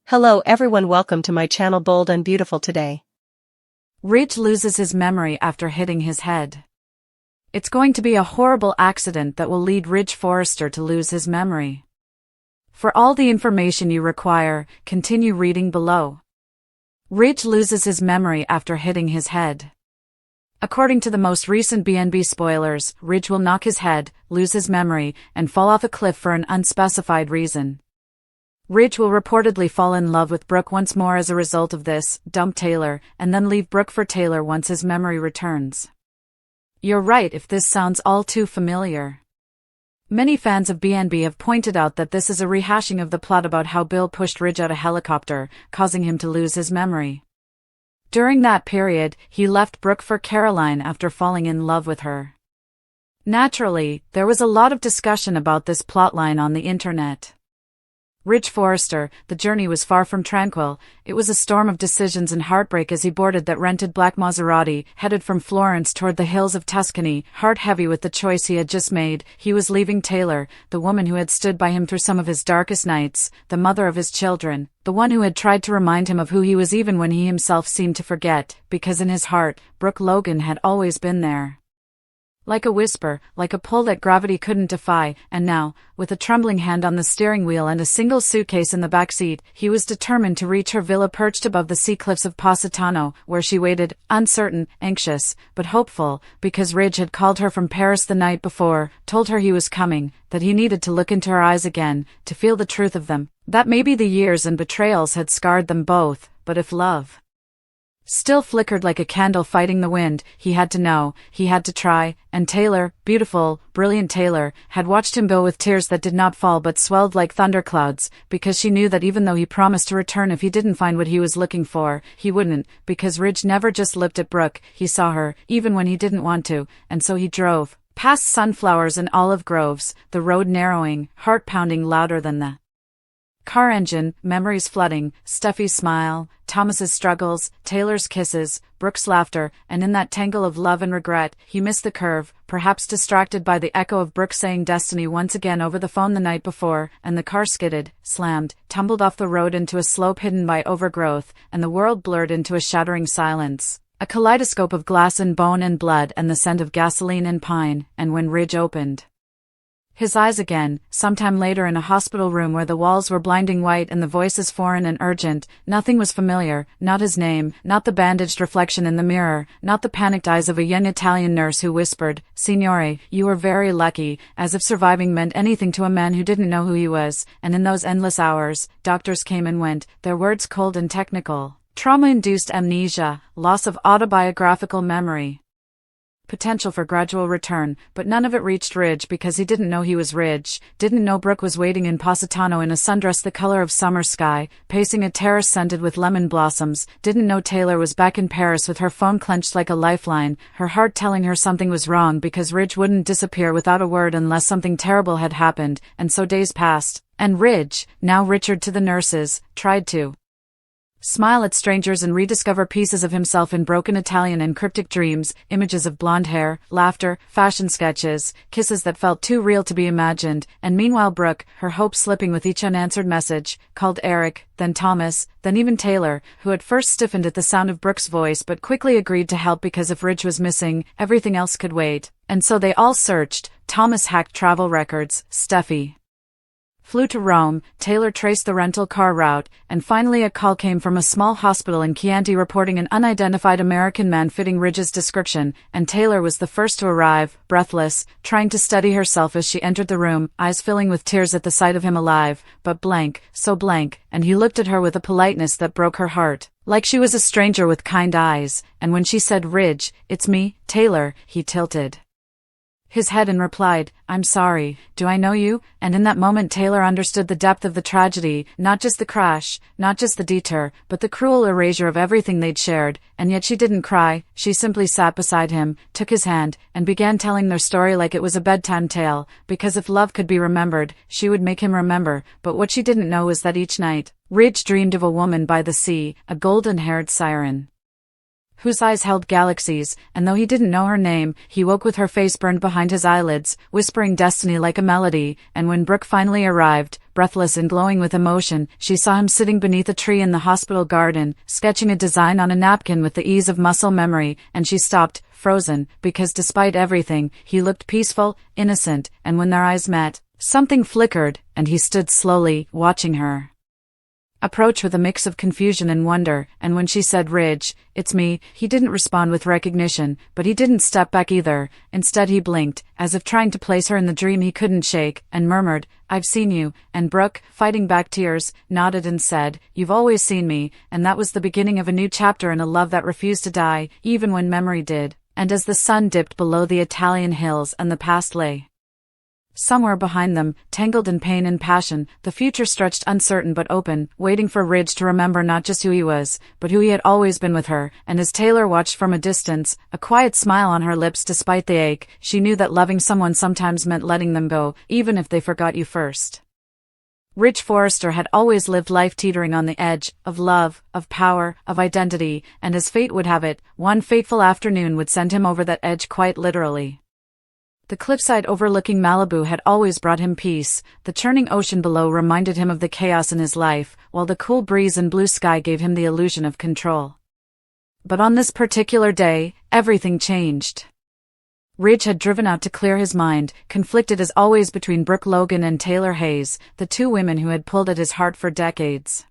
Hello everyone, welcome to my channel Bold and Beautiful today. Ridge loses his memory after hitting his head. It's going to be a horrible accident that will lead Ridge Forrester to lose his memory. For all the information you require, continue reading below. Ridge loses his memory after hitting his head. According to the most recent BNB spoilers, Ridge will knock his head, lose his memory, and fall off a cliff for an unspecified reason. Ridge will reportedly fall in love with Brooke once more as a result of this, dump Taylor, and then leave Brooke for Taylor once his memory returns. You're right if this sounds all too familiar. Many fans of BNB have pointed out that this is a rehashing of the plot about how Bill pushed Ridge out a helicopter, causing him to lose his memory. During that period, he left Brooke for Caroline after falling in love with her. Naturally, there was a lot of discussion about this plotline on the internet. Ridge Forrester, the journey was far from tranquil. It was a storm of decisions and heartbreak as he boarded that rented black Maserati, headed from Florence toward the hills of Tuscany, heart heavy with the choice he had just made. He was leaving Taylor, the woman who had stood by him through some of his darkest nights, the mother of his children, the one who had tried to remind him of who he was even when he himself seemed to forget, because in his heart, Brooke Logan had always been there. Like a whisper, like a pull that gravity couldn't defy, and now, with a trembling hand on the steering wheel and a single suitcase in the back seat, he was determined to reach her villa perched above the sea cliffs of Positano, where she waited, uncertain, anxious, but hopeful, because Ridge had called her from Paris the night before, told her he was coming, that he needed to look into her eyes again, to feel the truth of them, that maybe the years and betrayals had scarred them both, but if love still flickered like a candle fighting the wind, he had to know, he had to try, and Taylor, beautiful, brilliant Taylor, had watched him go with tears that did not fall but swelled like thunderclouds, because she knew that even though he promised to return if he didn't find what he was looking for, he wouldn't, because Ridge never just looked at Brooke, he saw her, even when he didn't want to, and so he drove, past sunflowers and olive groves, the road narrowing, heart pounding louder than the car engine, memories flooding, Steffi's smile, Thomas's struggles, Taylor's kisses, Brooke's laughter, and in that tangle of love and regret, he missed the curve, perhaps distracted by the echo of Brooke saying destiny once again over the phone the night before, and the car skidded, slammed, tumbled off the road into a slope hidden by overgrowth, and the world blurred into a shattering silence. A kaleidoscope of glass and bone and blood and the scent of gasoline and pine, and when Ridge opened his eyes again, sometime later in a hospital room where the walls were blinding white and the voices foreign and urgent, nothing was familiar, not his name, not the bandaged reflection in the mirror, not the panicked eyes of a young Italian nurse who whispered, "Signore, you were very lucky," as if surviving meant anything to a man who didn't know who he was, and in those endless hours, doctors came and went, their words cold and technical. Trauma-induced amnesia, loss of autobiographical memory. Potential for gradual return, but none of it reached Ridge because he didn't know he was Ridge, didn't know Brooke was waiting in Positano in a sundress the color of summer sky, pacing a terrace scented with lemon blossoms, didn't know Taylor was back in Paris with her phone clenched like a lifeline, her heart telling her something was wrong because Ridge wouldn't disappear without a word unless something terrible had happened, and so days passed, and Ridge, now Richard to the nurses, tried to smile at strangers and rediscover pieces of himself in broken Italian and cryptic dreams, images of blonde hair, laughter, fashion sketches, kisses that felt too real to be imagined, and meanwhile Brooke, her hope slipping with each unanswered message, called Eric, then Thomas, then even Taylor, who at first stiffened at the sound of Brooke's voice but quickly agreed to help because if Ridge was missing, everything else could wait, and so they all searched. Thomas hacked travel records, Steffi flew to Rome, Taylor traced the rental car route, and finally a call came from a small hospital in Chianti reporting an unidentified American man fitting Ridge's description, and Taylor was the first to arrive, breathless, trying to steady herself as she entered the room, eyes filling with tears at the sight of him alive, but blank, so blank, and he looked at her with a politeness that broke her heart, like she was a stranger with kind eyes, and when she said, "Ridge, it's me, Taylor," he tilted his head and replied, "I'm sorry, do I know you?" And in that moment Taylor understood the depth of the tragedy, not just the crash, not just the detour, but the cruel erasure of everything they'd shared, and yet she didn't cry, she simply sat beside him, took his hand, and began telling their story like it was a bedtime tale, because if love could be remembered, she would make him remember, but what she didn't know was that each night, Ridge dreamed of a woman by the sea, a golden-haired siren whose eyes held galaxies, and though he didn't know her name, he woke with her face burned behind his eyelids, whispering destiny like a melody. And when Brooke finally arrived, breathless and glowing with emotion, she saw him sitting beneath a tree in the hospital garden, sketching a design on a napkin with the ease of muscle memory, and she stopped, frozen, because despite everything, he looked peaceful, innocent, and when their eyes met, something flickered, and he stood slowly, watching her approach with a mix of confusion and wonder. And when she said, "Ridge, it's me," he didn't respond with recognition, but he didn't step back either. Instead he blinked, as if trying to place her in the dream he couldn't shake, and murmured, "I've seen you," and Brooke, fighting back tears, nodded and said, "You've always seen me," and that was the beginning of a new chapter in a love that refused to die, even when memory did. And as the sun dipped below the Italian hills and the past lay somewhere behind them, tangled in pain and passion, the future stretched uncertain but open, waiting for Ridge to remember not just who he was, but who he had always been with her. And as Taylor watched from a distance, a quiet smile on her lips despite the ache, she knew that loving someone sometimes meant letting them go, even if they forgot you first. Ridge Forrester had always lived life teetering on the edge, of love, of power, of identity, and as fate would have it, one fateful afternoon would send him over that edge quite literally. The cliffside overlooking Malibu had always brought him peace. The churning ocean below reminded him of the chaos in his life, while the cool breeze and blue sky gave him the illusion of control. But on this particular day, everything changed. Ridge had driven out to clear his mind, conflicted as always between Brooke Logan and Taylor Hayes, the two women who had pulled at his heart for decades.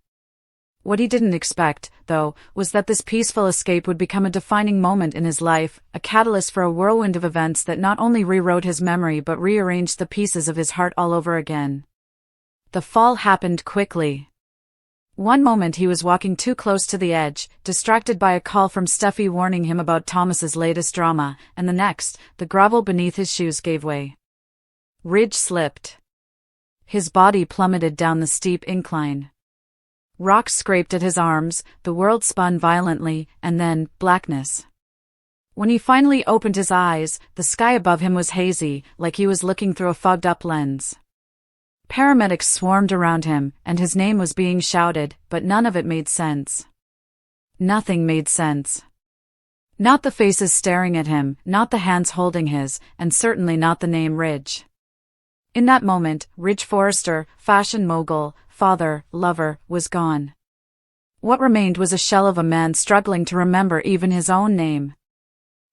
What he didn't expect, though, was that this peaceful escape would become a defining moment in his life, a catalyst for a whirlwind of events that not only rewrote his memory but rearranged the pieces of his heart all over again. The fall happened quickly. One moment he was walking too close to the edge, distracted by a call from Steffi warning him about Thomas's latest drama, and the next, the gravel beneath his shoes gave way. Ridge slipped. His body plummeted down the steep incline. Rocks scraped at his arms, the world spun violently, and then, blackness. When he finally opened his eyes, the sky above him was hazy, like he was looking through a fogged-up lens. Paramedics swarmed around him, and his name was being shouted, but none of it made sense. Nothing made sense. Not the faces staring at him, not the hands holding his, and certainly not the name Ridge. In that moment, Ridge Forrester, fashion mogul, father, lover, was gone. What remained was a shell of a man struggling to remember even his own name.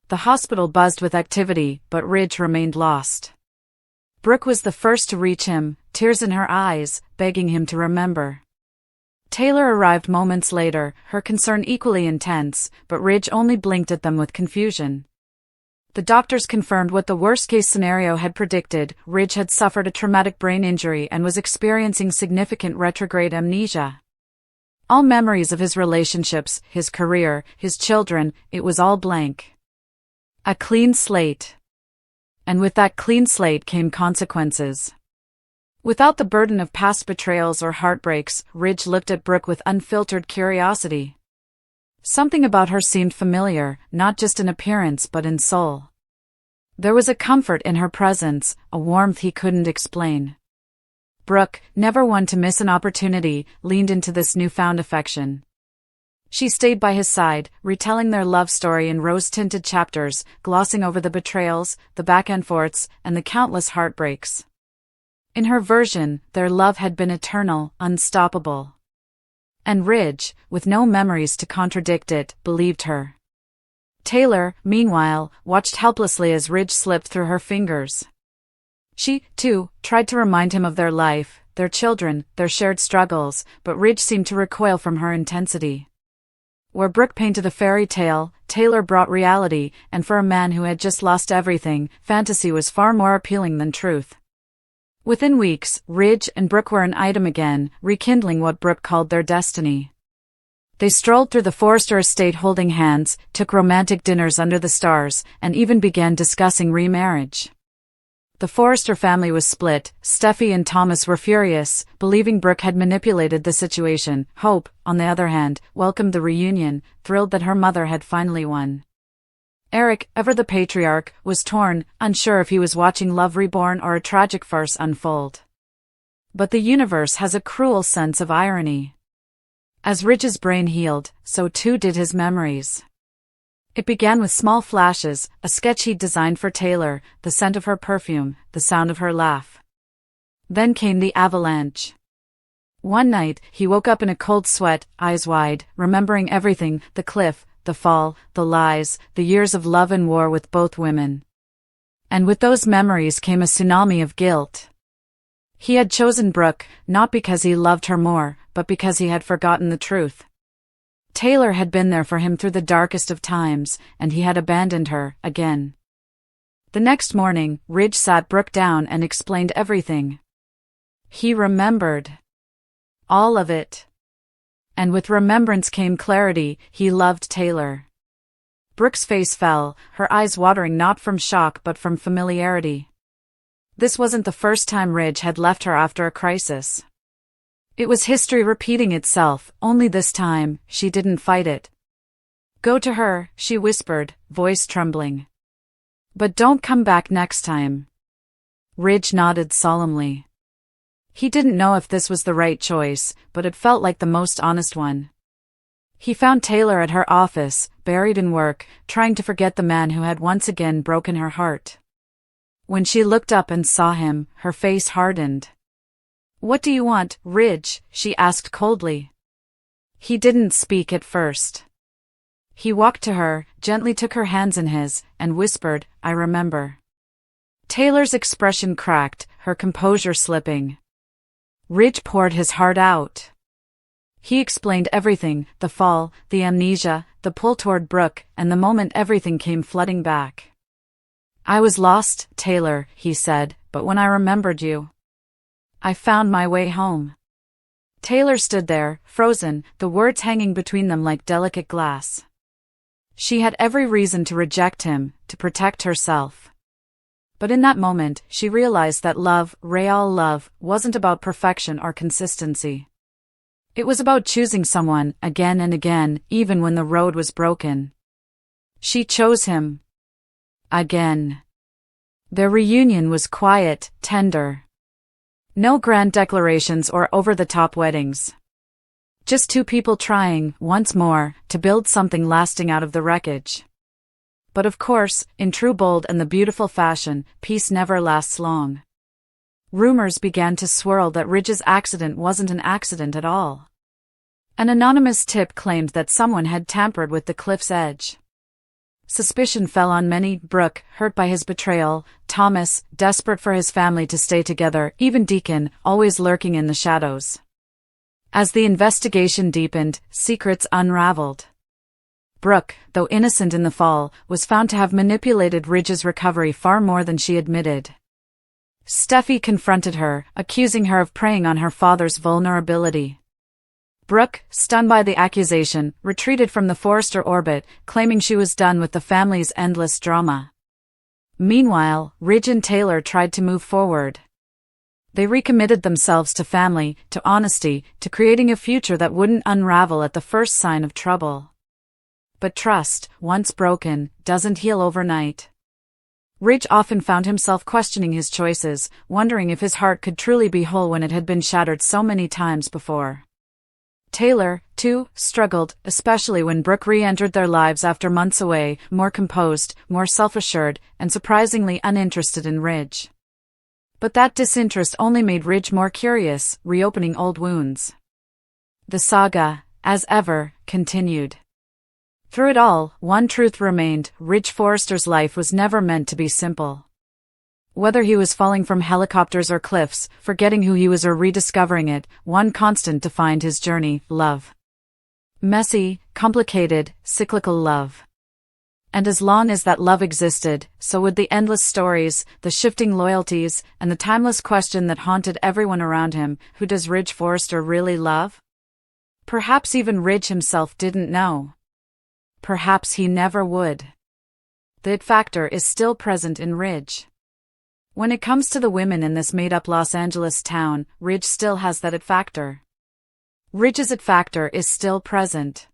The hospital buzzed with activity, but Ridge remained lost. Brooke was the first to reach him, tears in her eyes, begging him to remember. Taylor arrived moments later, her concern equally intense, but Ridge only blinked at them with confusion. The doctors confirmed what the worst-case scenario had predicted. Ridge had suffered a traumatic brain injury and was experiencing significant retrograde amnesia. All memories of his relationships, his career, his children, it was all blank. A clean slate. And with that clean slate came consequences. Without the burden of past betrayals or heartbreaks, Ridge looked at Brooke with unfiltered curiosity. Something about her seemed familiar, not just in appearance but in soul. There was a comfort in her presence, a warmth he couldn't explain. Brooke, never one to miss an opportunity, leaned into this newfound affection. She stayed by his side, retelling their love story in rose-tinted chapters, glossing over the betrayals, the back-and-forths, and the countless heartbreaks. In her version, their love had been eternal, unstoppable. And Ridge, with no memories to contradict it, believed her. Taylor, meanwhile, watched helplessly as Ridge slipped through her fingers. She, too, tried to remind him of their life, their children, their shared struggles, but Ridge seemed to recoil from her intensity. Where Brooke painted a fairy tale, Taylor brought reality, and for a man who had just lost everything, fantasy was far more appealing than truth. Within weeks, Ridge and Brooke were an item again, rekindling what Brooke called their destiny. They strolled through the Forrester estate holding hands, took romantic dinners under the stars, and even began discussing remarriage. The Forrester family was split. Steffi and Thomas were furious, believing Brooke had manipulated the situation. Hope, on the other hand, welcomed the reunion, thrilled that her mother had finally won. Eric, ever the patriarch, was torn, unsure if he was watching love reborn or a tragic farce unfold. But the universe has a cruel sense of irony. As Ridge's brain healed, so too did his memories. It began with small flashes, a sketch he'd designed for Taylor, the scent of her perfume, the sound of her laugh. Then came the avalanche. One night, he woke up in a cold sweat, eyes wide, remembering everything, the cliff, the fall, the lies, the years of love and war with both women. And with those memories came a tsunami of guilt. He had chosen Brooke, not because he loved her more, but because he had forgotten the truth. Taylor had been there for him through the darkest of times, and he had abandoned her, again. The next morning, Ridge sat Brooke down and explained everything. He remembered. All of it. And with remembrance came clarity, he loved Taylor. Brooke's face fell, her eyes watering not from shock but from familiarity. This wasn't the first time Ridge had left her after a crisis. It was history repeating itself, only this time, she didn't fight it. "Go to her," she whispered, voice trembling. "But don't come back next time." Ridge nodded solemnly. He didn't know if this was the right choice, but it felt like the most honest one. He found Taylor at her office, buried in work, trying to forget the man who had once again broken her heart. When she looked up and saw him, her face hardened. "What do you want, Ridge?" she asked coldly. He didn't speak at first. He walked to her, gently took her hands in his, and whispered, "I remember." Taylor's expression cracked, her composure slipping. Ridge poured his heart out. He explained everything, the fall, the amnesia, the pull toward Brooke, and the moment everything came flooding back. "I was lost, Taylor," he said, "but when I remembered you, I found my way home." Taylor stood there, frozen, the words hanging between them like delicate glass. She had every reason to reject him, to protect herself. But in that moment, she realized that love, real love, wasn't about perfection or consistency. It was about choosing someone, again and again, even when the road was broken. She chose him. Again. Their reunion was quiet, tender. No grand declarations or over-the-top weddings. Just two people trying, once more, to build something lasting out of the wreckage. But of course, in true bold and the beautiful fashion, peace never lasts long. Rumors began to swirl that Ridge's accident wasn't an accident at all. An anonymous tip claimed that someone had tampered with the cliff's edge. Suspicion fell on many: Brooke, hurt by his betrayal; Thomas, desperate for his family to stay together; even Deacon, always lurking in the shadows. As the investigation deepened, secrets unraveled. Brooke, though innocent in the fall, was found to have manipulated Ridge's recovery far more than she admitted. Steffi confronted her, accusing her of preying on her father's vulnerability. Brooke, stunned by the accusation, retreated from the Forrester orbit, claiming she was done with the family's endless drama. Meanwhile, Ridge and Taylor tried to move forward. They recommitted themselves to family, to honesty, to creating a future that wouldn't unravel at the first sign of trouble. But trust, once broken, doesn't heal overnight. Ridge often found himself questioning his choices, wondering if his heart could truly be whole when it had been shattered so many times before. Taylor, too, struggled, especially when Brooke re-entered their lives after months away, more composed, more self-assured, and surprisingly uninterested in Ridge. But that disinterest only made Ridge more curious, reopening old wounds. The saga, as ever, continued. Through it all, one truth remained: Ridge Forrester's life was never meant to be simple. Whether he was falling from helicopters or cliffs, forgetting who he was or rediscovering it, one constant defined his journey: love. Messy, complicated, cyclical love. And as long as that love existed, so would the endless stories, the shifting loyalties, and the timeless question that haunted everyone around him: who does Ridge Forrester really love? Perhaps even Ridge himself didn't know. Perhaps he never would. The it factor is still present in Ridge. When it comes to the women in this made-up Los Angeles town, Ridge still has that it factor. Ridge's it factor is still present.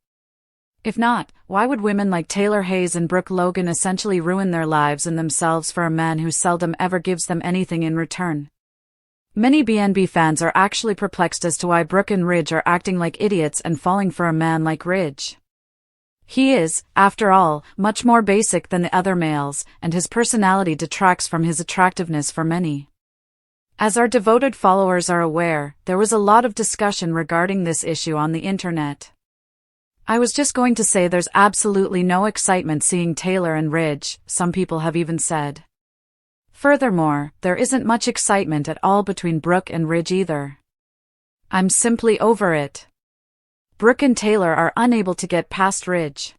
If not, why would women like Taylor Hayes and Brooke Logan essentially ruin their lives and themselves for a man who seldom ever gives them anything in return? Many BNB fans are actually perplexed as to why Brooke and Ridge are acting like idiots and falling for a man like Ridge. He is, after all, much more basic than the other males, and his personality detracts from his attractiveness for many. As our devoted followers are aware, there was a lot of discussion regarding this issue on the internet. I was just going to say there's absolutely no excitement seeing Taylor and Ridge, some people have even said. Furthermore, there isn't much excitement at all between Brooke and Ridge either. I'm simply over it. Brooke and Taylor are unable to get past Ridge.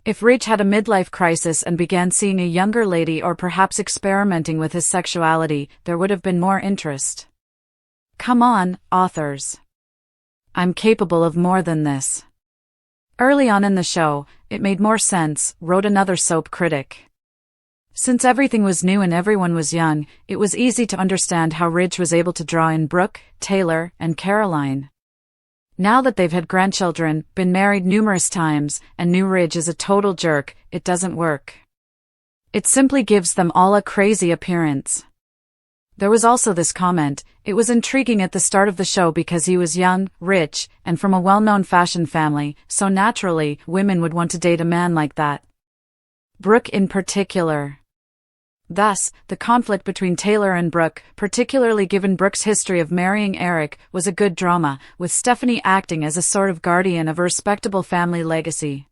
If Ridge had a midlife crisis and began seeing a younger lady or perhaps experimenting with his sexuality, there would have been more interest. Come on, authors. I'm capable of more than this. Early on in the show, it made more sense, wrote another soap critic. Since everything was new and everyone was young, it was easy to understand how Ridge was able to draw in Brooke, Taylor, and Caroline. Now that they've had grandchildren, been married numerous times, and knew Ridge is a total jerk, it doesn't work. It simply gives them all a crazy appearance. There was also this comment: it was intriguing at the start of the show because he was young, rich, and from a well-known fashion family, so naturally, women would want to date a man like that. Brooke in particular. Thus, the conflict between Taylor and Brooke, particularly given Brooke's history of marrying Eric, was a good drama, with Stephanie acting as a sort of guardian of a respectable family legacy.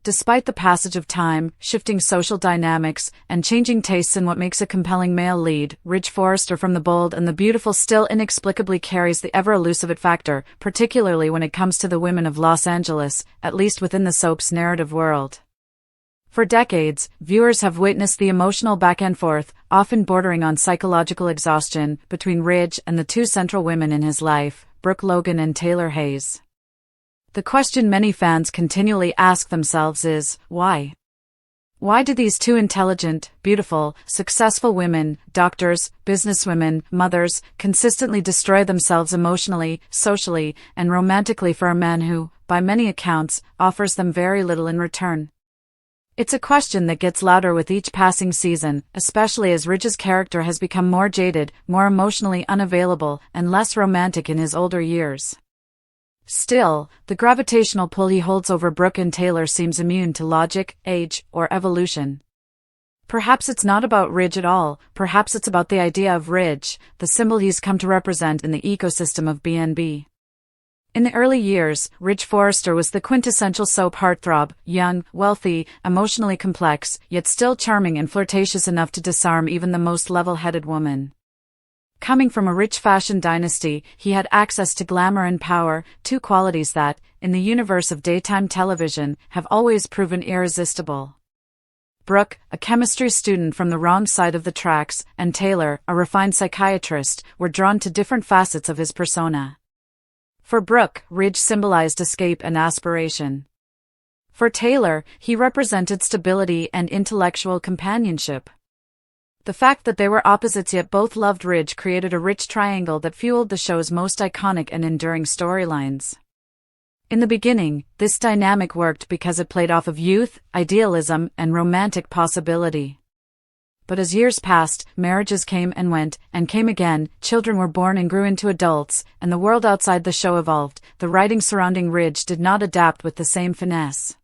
Despite the passage of time, shifting social dynamics, and changing tastes in what makes a compelling male lead, Ridge Forrester from The Bold and the Beautiful still inexplicably carries the ever-elusive it factor, particularly when it comes to the women of Los Angeles, at least within the soap's narrative world. For decades, viewers have witnessed the emotional back and forth, often bordering on psychological exhaustion, between Ridge and the two central women in his life, Brooke Logan and Taylor Hayes. The question many fans continually ask themselves is, why? Why do these two intelligent, beautiful, successful women, doctors, businesswomen, mothers, consistently destroy themselves emotionally, socially, and romantically for a man who, by many accounts, offers them very little in return? It's a question that gets louder with each passing season, especially as Ridge's character has become more jaded, more emotionally unavailable, and less romantic in his older years. Still, the gravitational pull he holds over Brooke and Taylor seems immune to logic, age, or evolution. Perhaps it's not about Ridge at all, perhaps it's about the idea of Ridge, the symbol he's come to represent in the ecosystem of B&B. In the early years, Ridge Forrester was the quintessential soap heartthrob, young, wealthy, emotionally complex, yet still charming and flirtatious enough to disarm even the most level-headed woman. Coming from a rich fashion dynasty, he had access to glamour and power, two qualities that, in the universe of daytime television, have always proven irresistible. Brooke, a chemistry student from the wrong side of the tracks, and Taylor, a refined psychiatrist, were drawn to different facets of his persona. For Brooke, Ridge symbolized escape and aspiration. For Taylor, he represented stability and intellectual companionship. The fact that they were opposites yet both loved Ridge created a rich triangle that fueled the show's most iconic and enduring storylines. In the beginning, this dynamic worked because it played off of youth, idealism, and romantic possibility. But as years passed, marriages came and went, and came again, children were born and grew into adults, and the world outside the show evolved. The writing surrounding Ridge did not adapt with the same finesse.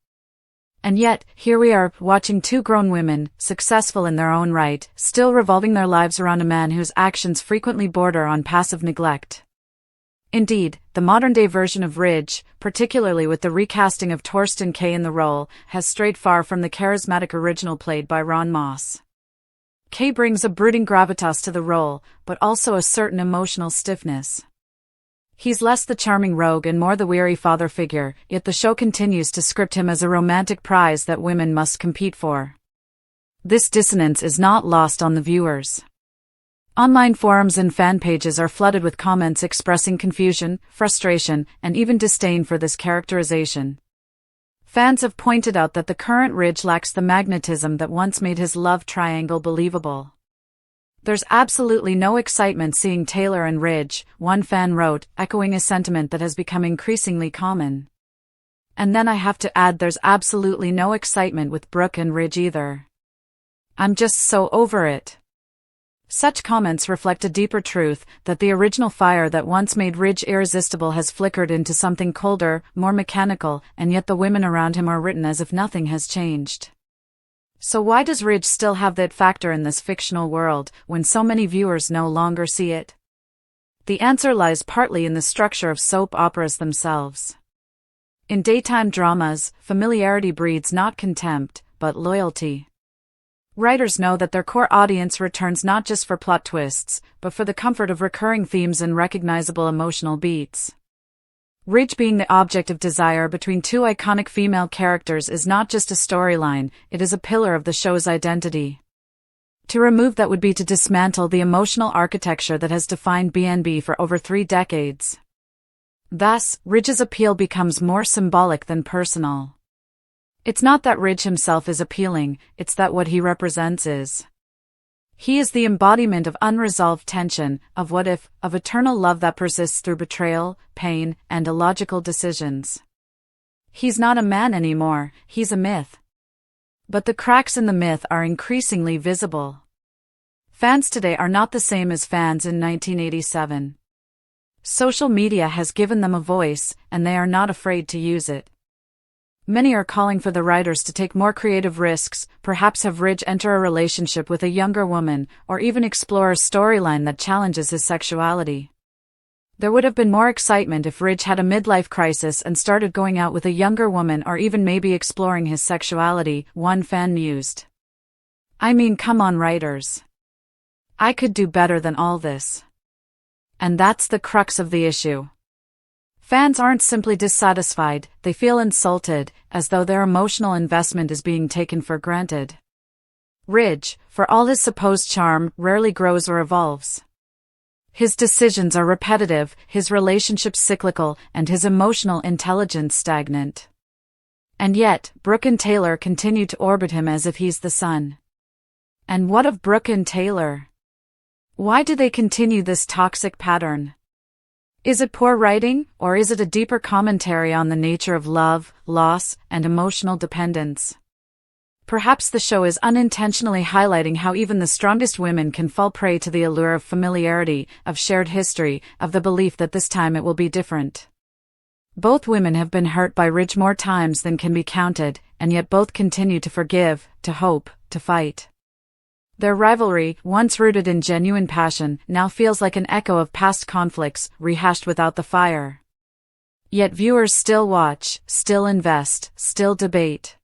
And yet, here we are, watching two grown women, successful in their own right, still revolving their lives around a man whose actions frequently border on passive neglect. Indeed, the modern-day version of Ridge, particularly with the recasting of Torsten Kay in the role, has strayed far from the charismatic original played by Ron Moss. Kay brings a brooding gravitas to the role, but also a certain emotional stiffness. He's less the charming rogue and more the weary father figure, yet the show continues to script him as a romantic prize that women must compete for. This dissonance is not lost on the viewers. Online forums and fan pages are flooded with comments expressing confusion, frustration, and even disdain for this characterization. Fans have pointed out that the current Ridge lacks the magnetism that once made his love triangle believable. There's absolutely no excitement seeing Taylor and Ridge, one fan wrote, echoing a sentiment that has become increasingly common. And then I have to add there's absolutely no excitement with Brooke and Ridge either. I'm just so over it. Such comments reflect a deeper truth, that the original fire that once made Ridge irresistible has flickered into something colder, more mechanical, and yet the women around him are written as if nothing has changed. So why does Ridge still have that factor in this fictional world, when so many viewers no longer see it? The answer lies partly in the structure of soap operas themselves. In daytime dramas, familiarity breeds not contempt, but loyalty. Writers know that their core audience returns not just for plot twists, but for the comfort of recurring themes and recognizable emotional beats. Ridge being the object of desire between two iconic female characters is not just a storyline, it is a pillar of the show's identity. To remove that would be to dismantle the emotional architecture that has defined BNB for over 3 decades. Thus, Ridge's appeal becomes more symbolic than personal. It's not that Ridge himself is appealing, it's that what he represents is. He is the embodiment of unresolved tension, of what if, of eternal love that persists through betrayal, pain, and illogical decisions. He's not a man anymore, he's a myth. But the cracks in the myth are increasingly visible. Fans today are not the same as fans in 1987. Social media has given them a voice, and they are not afraid to use it. Many are calling for the writers to take more creative risks, perhaps have Ridge enter a relationship with a younger woman, or even explore a storyline that challenges his sexuality. There would have been more excitement if Ridge had a midlife crisis and started going out with a younger woman, or even maybe exploring his sexuality, one fan mused. I mean, come on, writers. I could do better than all this. And that's the crux of the issue. Fans aren't simply dissatisfied, they feel insulted, as though their emotional investment is being taken for granted. Ridge, for all his supposed charm, rarely grows or evolves. His decisions are repetitive, his relationships cyclical, and his emotional intelligence stagnant. And yet, Brooke and Taylor continue to orbit him as if he's the sun. And what of Brooke and Taylor? Why do they continue this toxic pattern? Is it poor writing, or is it a deeper commentary on the nature of love, loss, and emotional dependence? Perhaps the show is unintentionally highlighting how even the strongest women can fall prey to the allure of familiarity, of shared history, of the belief that this time it will be different. Both women have been hurt by Ridge more times than can be counted, and yet both continue to forgive, to hope, to fight. Their rivalry, once rooted in genuine passion, now feels like an echo of past conflicts, rehashed without the fire. Yet viewers still watch, still invest, still debate.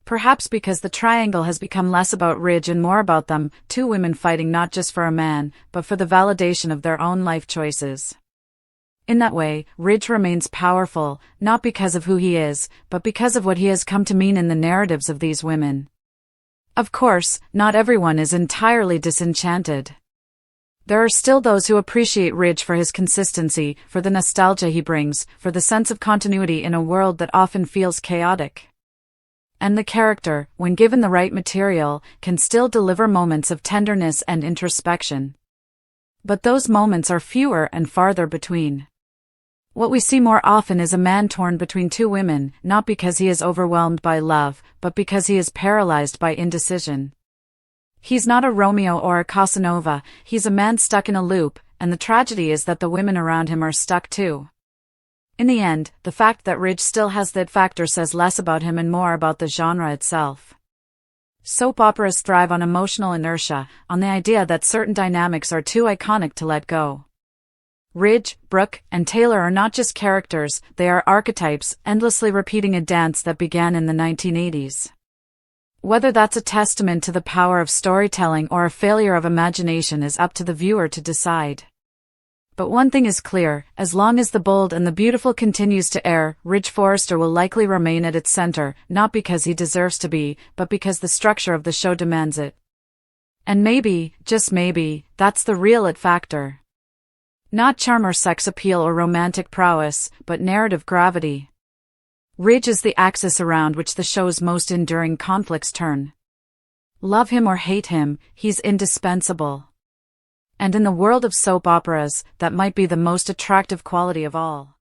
Perhaps because the triangle has become less about Ridge and more about them, two women fighting not just for a man, but for the validation of their own life choices. In that way, Ridge remains powerful, not because of who he is, but because of what he has come to mean in the narratives of these women. Of course, not everyone is entirely disenchanted. There are still those who appreciate Ridge for his consistency, for the nostalgia he brings, for the sense of continuity in a world that often feels chaotic. And the character, when given the right material, can still deliver moments of tenderness and introspection. But those moments are fewer and farther between. What we see more often is a man torn between two women, not because he is overwhelmed by love, but because he is paralyzed by indecision. He's not a Romeo or a Casanova, he's a man stuck in a loop, and the tragedy is that the women around him are stuck too. In the end, the fact that Ridge still has that factor says less about him and more about the genre itself. Soap operas thrive on emotional inertia, on the idea that certain dynamics are too iconic to let go. Ridge, Brooke, and Taylor are not just characters, they are archetypes, endlessly repeating a dance that began in the 1980s. Whether that's a testament to the power of storytelling or a failure of imagination is up to the viewer to decide. But one thing is clear, as long as the bold and the beautiful continues to air, Ridge Forrester will likely remain at its center, not because he deserves to be, but because the structure of the show demands it. And maybe, just maybe, that's the real it factor. Not charm or sex appeal or romantic prowess, but narrative gravity. Ridge is the axis around which the show's most enduring conflicts turn. Love him or hate him, he's indispensable. And in the world of soap operas, that might be the most attractive quality of all.